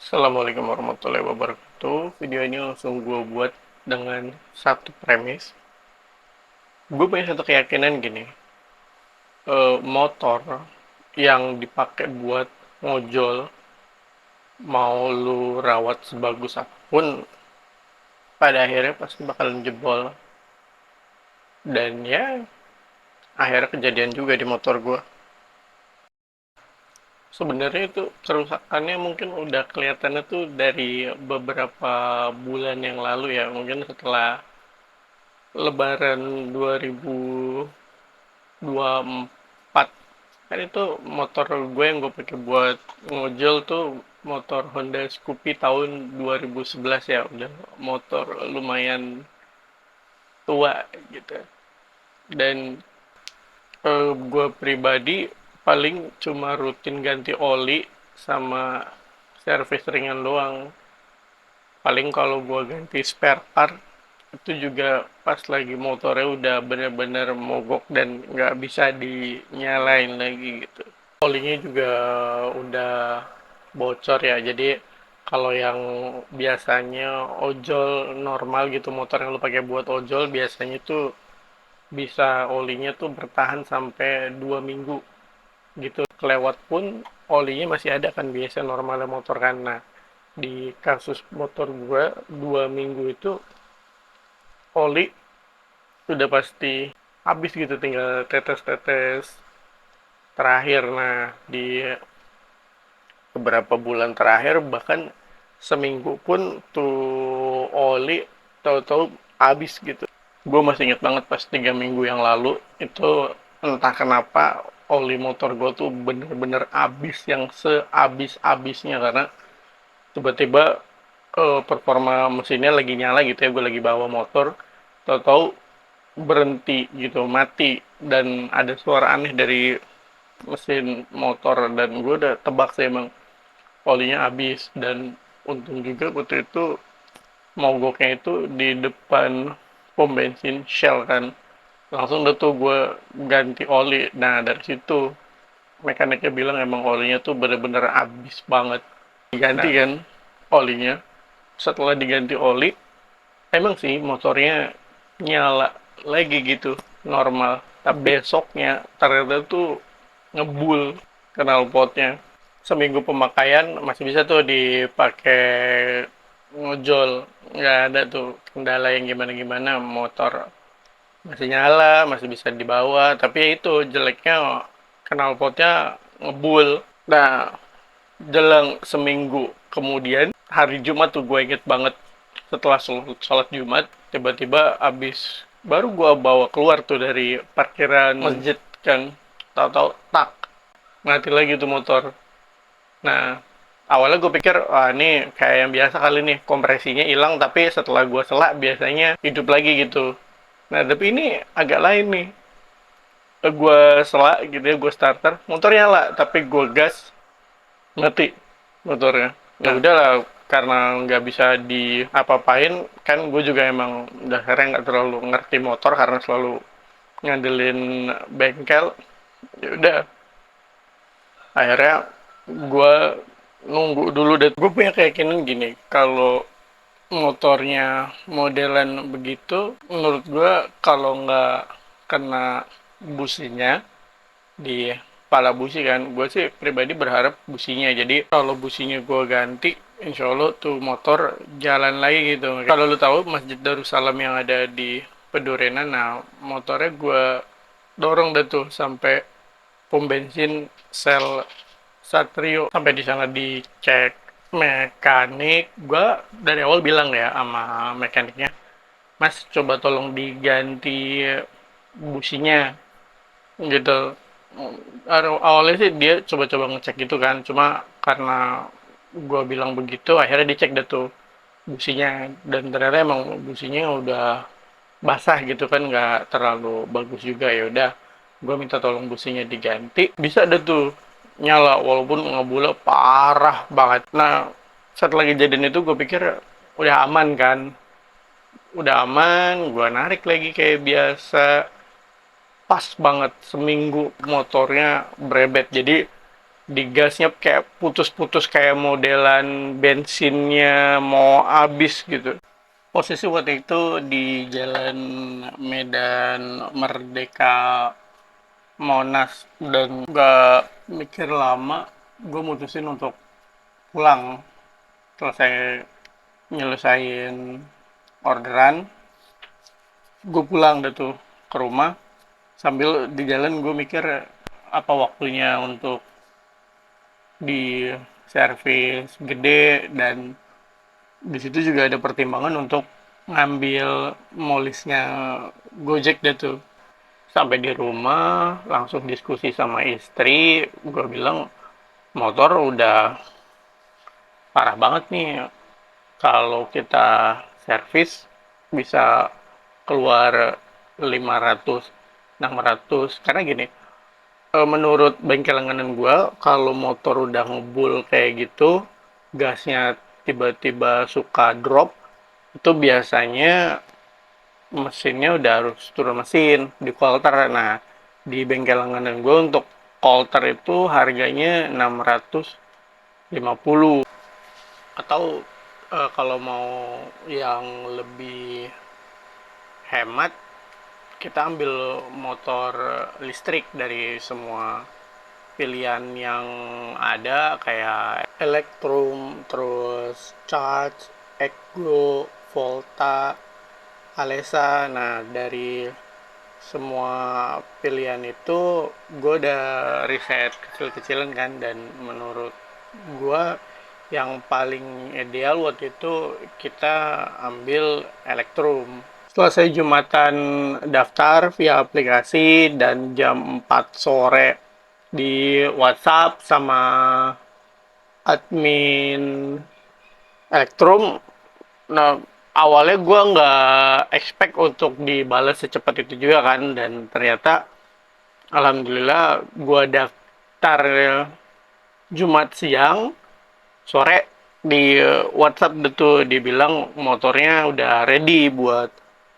Assalamualaikum warahmatullahi wabarakatuh. Video ini langsung gue buat dengan satu premis. Gue punya satu keyakinan gini, motor yang dipakai buat ngojol, mau lu rawat sebagus apapun, pada akhirnya pasti bakalan jebol. Dan ya, akhirnya kejadian juga di motor gue. Sebenarnya itu kerusakannya mungkin udah kelihatannya tuh dari beberapa bulan yang lalu ya, mungkin setelah Lebaran 2024 kan itu motor gue yang gue pakai buat ngojol tuh motor Honda Scoopy tahun 2011 ya, udah motor lumayan tua gitu. Dan gue pribadi paling cuma rutin ganti oli sama servis ringan doang. Paling kalau gue ganti spare part itu juga pas lagi motornya udah bener-bener mogok dan nggak bisa dinyalain lagi gitu. Olinya juga udah bocor ya, jadi kalau yang biasanya ojol normal gitu, motor yang lu pakai buat ojol biasanya tuh bisa olinya tuh bertahan sampai 2 minggu gitu. Kelewat pun olinya masih ada kan, biasa normalnya motor kan. Nah, di kasus motor gua 2 minggu itu oli sudah pasti habis gitu, tinggal tetes-tetes terakhir. Nah, di beberapa bulan terakhir bahkan seminggu pun tuh oli tahu-tahu habis gitu. Gue masih inget banget pas 3 minggu yang lalu itu, entah kenapa oli motor gue tuh bener-bener habis, yang sehabis-habisnya, karena tiba-tiba performa mesinnya lagi nyala gitu ya, gue lagi bawa motor, tahu-tahu berhenti gitu, mati, dan ada suara aneh dari mesin motor, dan gue udah tebak sih emang olinya habis. Dan untung juga waktu itu mogoknya itu di depan pom bensin Shell kan, langsung deh tuh gue ganti oli. Nah, dari situ mekaniknya bilang emang olinya tuh bener-bener habis banget. Diganti kan olinya, setelah diganti oli emang sih motornya nyala lagi gitu, normal. Tapi besoknya ternyata tuh ngebul knalpotnya. Seminggu pemakaian masih bisa tuh dipakai ngojol, nggak ada tuh kendala yang gimana-gimana, motor masih nyala, masih bisa dibawa. Tapi ya itu jeleknya, knalpotnya ngebul. Nah, jelang seminggu kemudian, hari Jumat tuh gue inget banget, setelah sholat Jumat tiba-tiba abis baru gue bawa keluar tuh dari parkiran masjid kan, tahu-tahu tak mati lagi tuh motor. Nah, awalnya gue pikir, wah ini kayak yang biasa kali nih, kompresinya hilang, tapi setelah gue selak biasanya hidup lagi gitu. Nah, tapi ini agak lain nih. Gue selak gitu ya, gue starter, motor nyala, tapi gue gas, mati motornya. Ya udahlah, karena nggak bisa diapa-apain, kan gue juga emang dasarnya nggak terlalu ngerti motor karena selalu ngandelin bengkel. Ya udah, akhirnya gue nunggu dulu deh. Gue punya keyakinan gini, kalau motornya modelan begitu, menurut gue kalau nggak kena businya di pala busi kan, gue sih pribadi berharap businya. Jadi kalau businya gue ganti, insya Allah tuh motor jalan lagi gitu. Kalau lu tahu Masjid Darussalam yang ada di Pedurenan, nah motornya gue dorong deh tuh sampai pom bensin sel Satrio. Sampai di sana dicek mekanik, gue dari awal bilang ya sama mekaniknya, Mas coba tolong diganti businya gitu. Awalnya sih dia coba-coba ngecek gitu kan, cuma karena gue bilang begitu akhirnya dicek deh tuh businya, dan ternyata emang businya udah basah gitu kan, nggak terlalu bagus juga. Ya udah, gue minta tolong businya diganti, bisa deh tuh nyala walaupun ngebulnya parah banget. Nah, setelah kejadian itu gue pikir udah aman kan, udah aman, gue narik lagi kayak biasa. Pas banget seminggu motornya berebet. Jadi di gasnya kayak putus-putus kayak modelan bensinnya mau habis gitu. Posisi waktu itu di Jalan Medan Merdeka Monas, dan gak mikir lama gue mutusin untuk pulang. Selesai nyelesain orderan, gue pulang deh tuh ke rumah. Sambil di jalan gue mikir apa waktunya untuk di servis gede, dan di situ juga ada pertimbangan untuk ngambil molisnya Gojek deh tuh. Sampai di rumah langsung diskusi sama istri, gue bilang motor udah parah banget nih, kalau kita servis bisa keluar 500 600. Karena gini, menurut bengkel langganan gue, kalau motor udah ngebul kayak gitu, gasnya tiba-tiba suka drop, itu biasanya mesinnya udah harus turun mesin di coulter. Nah, di bengkel langganan gue untuk coulter itu harganya 650. Atau kalau mau yang lebih hemat, kita ambil motor listrik. Dari semua pilihan yang ada kayak Electrum, terus Charge, Eglo, Volta, Alesa. Nah, dari semua pilihan itu gue udah riset kecil-kecilan kan, dan menurut gue yang paling ideal waktu itu kita ambil Electrum. Setelah saya Jumatan daftar via aplikasi, dan jam 4 sore di WhatsApp sama admin Electrum. Nah, awalnya gue nggak expect untuk dibalas secepat itu juga kan, dan ternyata alhamdulillah gue daftar Jumat siang, sore di WhatsApp itu dibilang motornya udah ready buat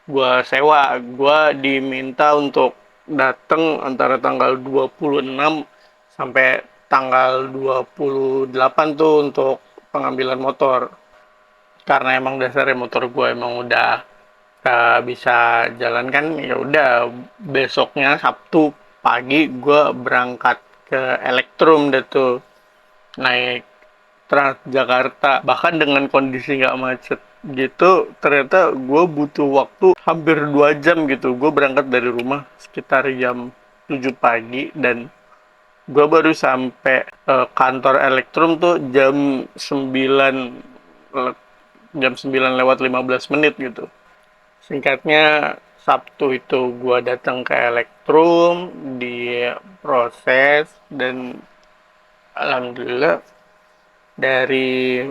gua sewa. Gua diminta untuk datang antara tanggal 26 sampai tanggal 28 tuh untuk pengambilan motor. Karena emang dasarnya motor gue emang udah bisa jalan kan, ya udah besoknya Sabtu pagi gue berangkat ke Elektrum deh tuh, naik Transjakarta. Bahkan dengan kondisi nggak macet gitu, ternyata gue butuh waktu hampir 2 jam gitu. Gue berangkat dari rumah sekitar jam 7 pagi, dan gue baru sampai kantor Elektrum tuh jam 9 lewat 15 menit gitu. Singkatnya, Sabtu itu gue datang ke Elektrum, diproses, dan alhamdulillah dari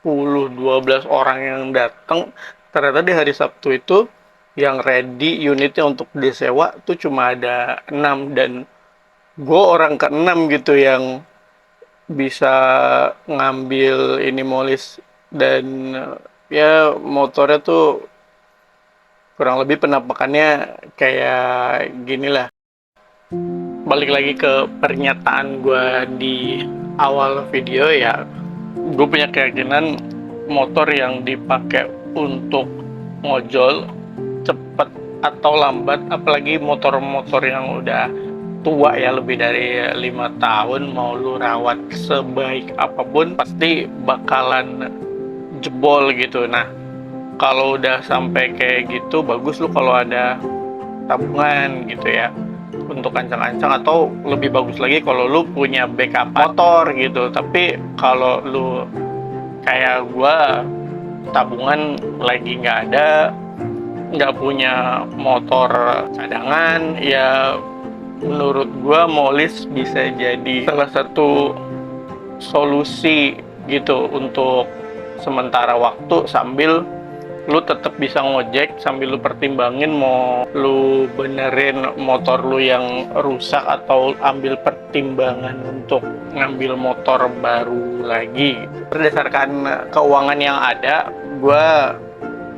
10-12 orang yang datang, ternyata di hari Sabtu itu yang ready unitnya untuk disewa tuh cuma ada 6, dan gue orang ke-6 gitu yang bisa ngambil ini molis. Dan ya motornya tuh kurang lebih penampakannya kayak gini lah. Balik lagi ke pernyataan gue di awal video ya, gue punya keyakinan motor yang dipakai untuk ngojol, cepet atau lambat, apalagi motor-motor yang udah tua ya, lebih dari 5 tahun, mau lu rawat sebaik apapun pasti bakalan jebol gitu. Nah, kalau udah sampai kayak gitu, bagus lu kalau ada tabungan gitu ya, untuk ancang-ancang. Atau lebih bagus lagi kalau lu punya backup motor gitu. Tapi kalau lu kayak gua, tabungan lagi nggak ada, nggak punya motor cadangan, ya menurut gua molis bisa jadi salah satu solusi gitu untuk sementara waktu, sambil lu tetap bisa ngojek, sambil lu pertimbangin mau lu benerin motor lu yang rusak, atau ambil pertimbangan untuk ngambil motor baru lagi. Berdasarkan keuangan yang ada, gue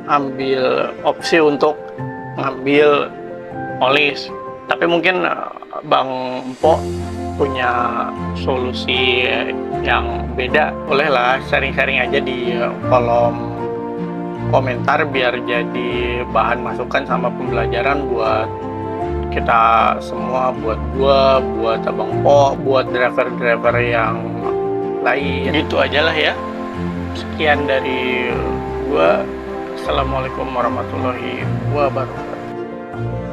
ambil opsi untuk ngambil polis. Tapi mungkin Bang Empo punya solusi yang beda, bolehlah sharing-sharing aja di kolom komentar biar jadi bahan masukan sama pembelajaran buat kita semua, buat gua, buat Abang Po, buat driver-driver yang lain. Gitu aja lah ya. Sekian dari gua. Assalamualaikum warahmatullahi wabarakatuh.